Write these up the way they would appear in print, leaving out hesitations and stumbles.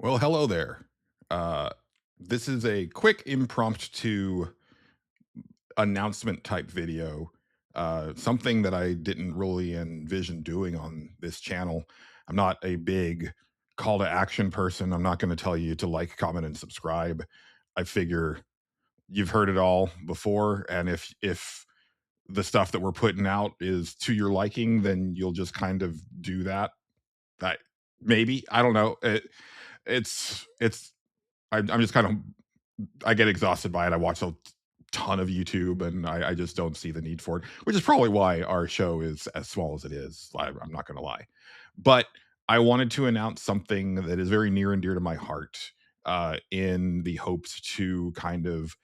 Well, hello there. Uh, this is a quick impromptu announcement type video. Something that I didn't really envision doing on this channel. I'm not a big call to action person. I'm not going to tell you to like, comment, and subscribe. I figure you've heard it all before, and if the stuff that we're putting out is to your liking, then you'll just kind of do that. That maybe I don't know. It's I'm just kind of I get exhausted by it. I watch a ton of YouTube, and I just don't see the need for it, which is probably why our show is as small as it is. I'm not going to lie, but I wanted to announce something that is very near and dear to my heart, in the hopes to kind of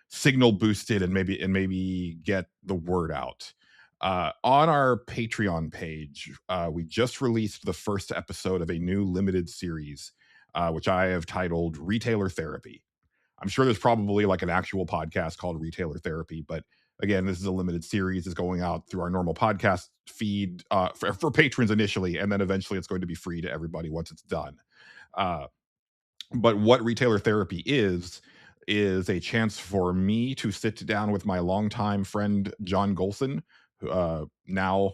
signal boost it and maybe get the word out. On our Patreon page, we just released the first episode of a new limited series, which I have titled Retailer Therapy. I'm sure there's probably like an actual podcast called Retailer Therapy, but again, this is a limited series. It's going out through our normal podcast feed, for patrons initially, and then eventually it's going to be free to everybody once it's done. Uh, but what Retailer Therapy is a chance for me to sit down with my longtime friend John Golson, now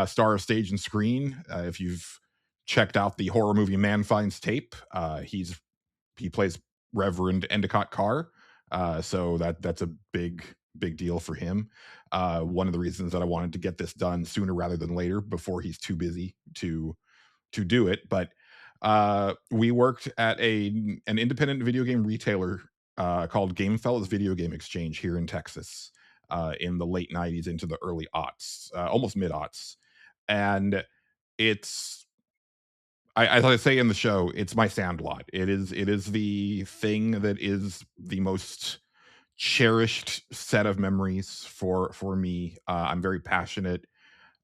star of stage and screen. If you've checked out the horror movie Man Finds Tape, he plays Reverend Endicott Carr. So that's a big deal for him. One of the reasons that I wanted to get this done sooner rather than later, before he's too busy to do it. But we worked at an independent video game retailer called Game Fellas Video Game Exchange here in Texas, in the late '90s into the early aughts, almost mid aughts, and it's as I say in the show, it's my Sandlot. It is the thing that is the most cherished set of memories for me. I'm very passionate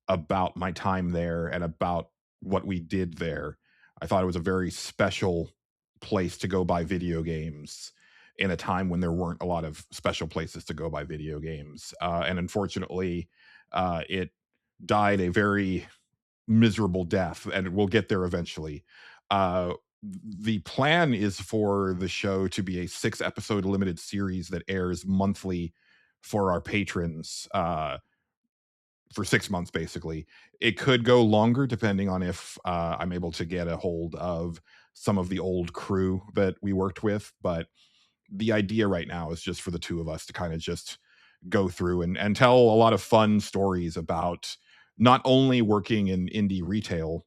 about my time there and about what we did there. I thought it was a very special place to go buy video games in a time when there weren't a lot of special places to go buy video games. And unfortunately, it died a very miserable death, and we'll get there eventually. Uh, the plan is for the show to be a 6 episode limited series that airs monthly for our patrons, for 6 months, basically. It could go longer depending on if I'm able to get a hold of some of the old crew that we worked with. But the idea right now is just for the two of us to kind of just go through and tell a lot of fun stories about not only working in indie retail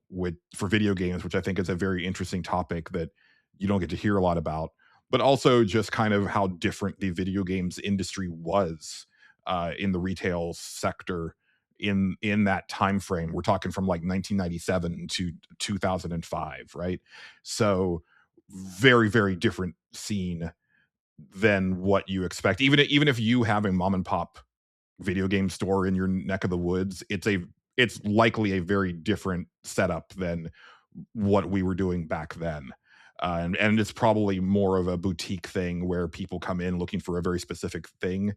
for video games, which I think is a very interesting topic that you don't get to hear a lot about, but also just kind of how different the video games industry was, in the retail sector in that time frame. We're talking from like 1997 to 2005, right? So very different scene than what you expect. Even if you have a mom and pop video game store in your neck of the woods, it's likely a very different setup than what we were doing back then. And it's probably more of a boutique thing where people come in looking for a very specific thing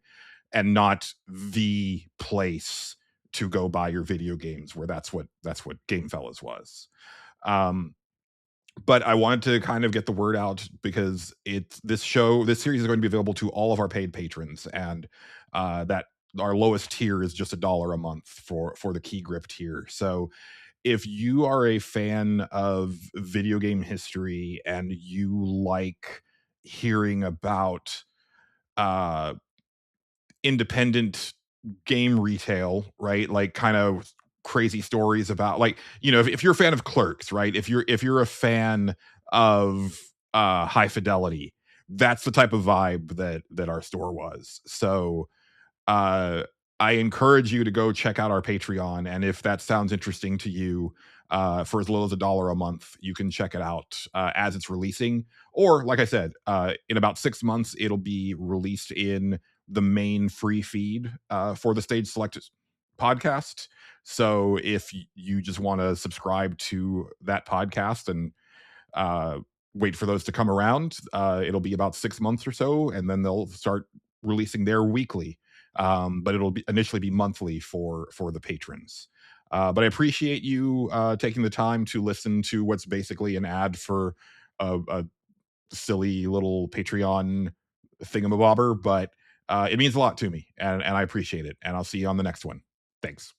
and not the place to go buy your video games, where that's what Game Fellas was. Um, but I wanted to kind of get the word out because this series is going to be available to all of our paid patrons, and that our lowest tier is just $1 a month for the key grip tier. So if you are a fan of video game history and you like hearing about uh independent game retail, right? Like kind of crazy stories about, like, if you're a fan of Clerks, right? If you're a fan of High Fidelity, that's the type of vibe that our store was. So uh I encourage you to go check out our Patreon, and if that sounds interesting to you, for as little as $1 a month, you can check it out as it's releasing. Or, like I said, in about 6 months, it'll be released in the main free feed for the Stage Select podcast. So if you just want to subscribe to that podcast and uh, wait for those to come around, it'll be about 6 months or so, and then they'll start releasing their weekly. But it'll initially be monthly for the patrons. But I appreciate you taking the time to listen to what's basically an ad for a silly little Patreon thingamabobber, but it means a lot to me, and I appreciate it. And I'll see you on the next one. Thanks.